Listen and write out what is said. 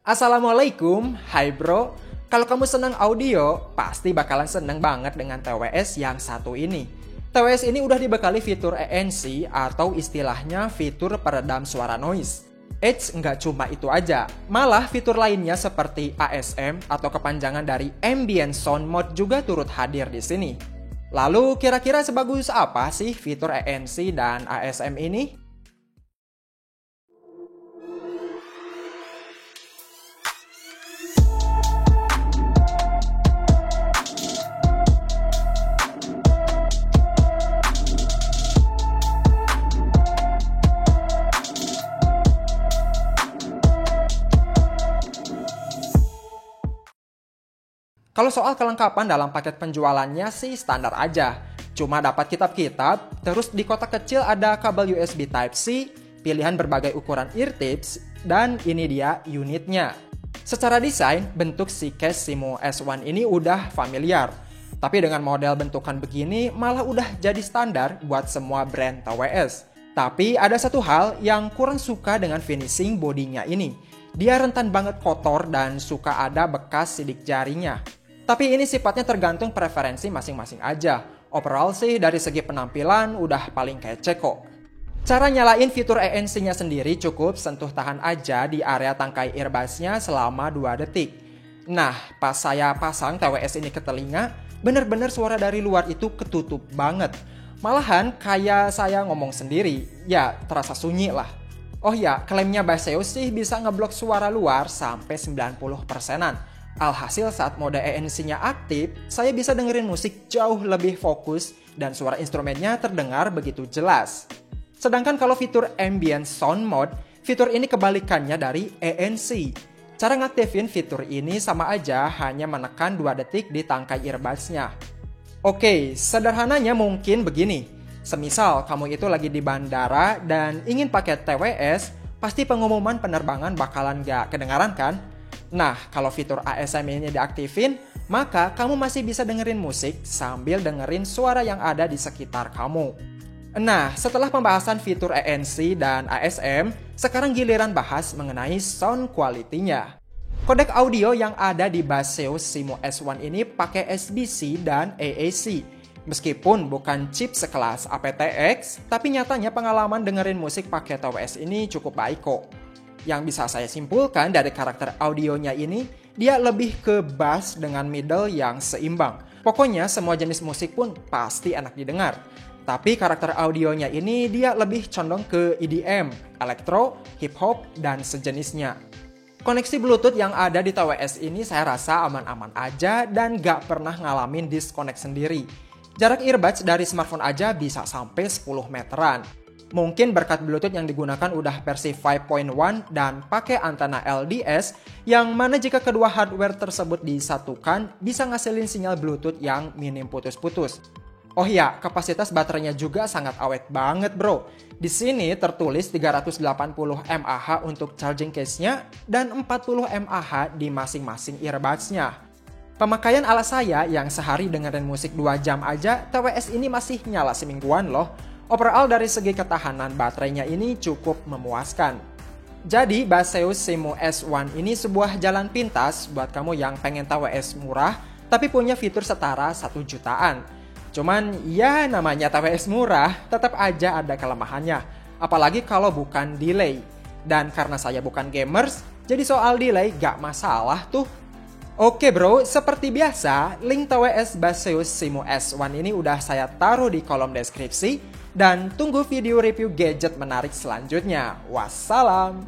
Assalamualaikum, hai bro. Kalau kamu senang audio, pasti bakalan seneng banget dengan TWS yang satu ini. TWS ini udah dibekali fitur ANC atau istilahnya fitur peredam suara noise. Eits, nggak cuma itu aja. Malah fitur lainnya seperti ASM atau kepanjangan dari Ambient Sound Mode juga turut hadir di sini. Lalu kira-kira sebagus apa sih fitur ANC dan ASM ini? Kalau soal kelengkapan dalam paket penjualannya sih standar aja. Cuma dapat kitab-kitab, terus di kotak kecil ada kabel USB Type-C, pilihan berbagai ukuran ear tips, dan ini dia unitnya. Secara desain, bentuk si case Simo S1 ini udah familiar. Tapi dengan model bentukan begini malah udah jadi standar buat semua brand TWS. Tapi ada satu hal yang kurang suka dengan finishing bodinya ini. Dia rentan banget kotor dan suka ada bekas sidik jarinya. Tapi ini sifatnya tergantung preferensi masing-masing aja. Overall sih dari segi penampilan udah paling kece kok. Cara nyalain fitur ANC-nya sendiri cukup sentuh tahan aja di area tangkai earbuds-nya selama 2 detik. Nah, pas saya pasang TWS ini ke telinga, bener-bener suara dari luar itu ketutup banget. Malahan kayak saya ngomong sendiri, ya terasa sunyi lah. Oh ya, klaimnya Baseus sih bisa ngeblok suara luar sampai 90%-an. Alhasil saat mode ANC-nya aktif, saya bisa dengerin musik jauh lebih fokus dan suara instrumennya terdengar begitu jelas. Sedangkan kalau fitur Ambient Sound Mode, fitur ini kebalikannya dari ANC. Cara ngaktifin fitur ini sama aja hanya menekan 2 detik di tangkai earbuds-nya. Oke, sederhananya mungkin begini. Semisal kamu itu lagi di bandara dan ingin pakai TWS, pasti pengumuman penerbangan bakalan gak kedengaran kan? Nah, kalau fitur ASM ini diaktifin, maka kamu masih bisa dengerin musik sambil dengerin suara yang ada di sekitar kamu. Nah, setelah pembahasan fitur ANC dan ASM, sekarang giliran bahas mengenai sound quality-nya. Kodek audio yang ada di Baseus Simo S1 ini pakai SBC dan AAC. Meskipun bukan chip sekelas aptX, tapi nyatanya pengalaman dengerin musik pakai TWS ini cukup baik kok. Yang bisa saya simpulkan dari karakter audionya ini, dia lebih ke bass dengan middle yang seimbang. Pokoknya semua jenis musik pun pasti enak didengar. Tapi karakter audionya ini dia lebih condong ke EDM, elektro, hip hop, dan sejenisnya. Koneksi Bluetooth yang ada di TWS ini saya rasa aman-aman aja dan gak pernah ngalamin disconnect sendiri. Jarak earbuds dari smartphone aja bisa sampai 10 meteran. Mungkin berkat Bluetooth yang digunakan udah versi 5.1 dan pakai antena LDS, yang mana jika kedua hardware tersebut disatukan bisa ngasilin sinyal Bluetooth yang minim putus-putus. Oh ya, kapasitas baterainya juga sangat awet banget bro. Di sini tertulis 380 mAh untuk charging case-nya dan 40 mAh di masing-masing earbuds-nya. Pemakaian ala saya yang sehari dengerin musik 2 jam aja, TWS ini masih nyala semingguan loh. Overall dari segi ketahanan baterainya ini cukup memuaskan. Jadi Baseus Simo S1 ini sebuah jalan pintas buat kamu yang pengen TWS murah tapi punya fitur setara 1 jutaan. Cuman ya namanya TWS murah tetap aja ada kelemahannya. Apalagi kalau bukan delay. Dan karena saya bukan gamers, jadi soal delay gak masalah tuh. Oke bro, seperti biasa, link TWS Baseus Simo S1 ini udah saya taruh di kolom deskripsi. Dan tunggu video review gadget menarik selanjutnya. Wassalam.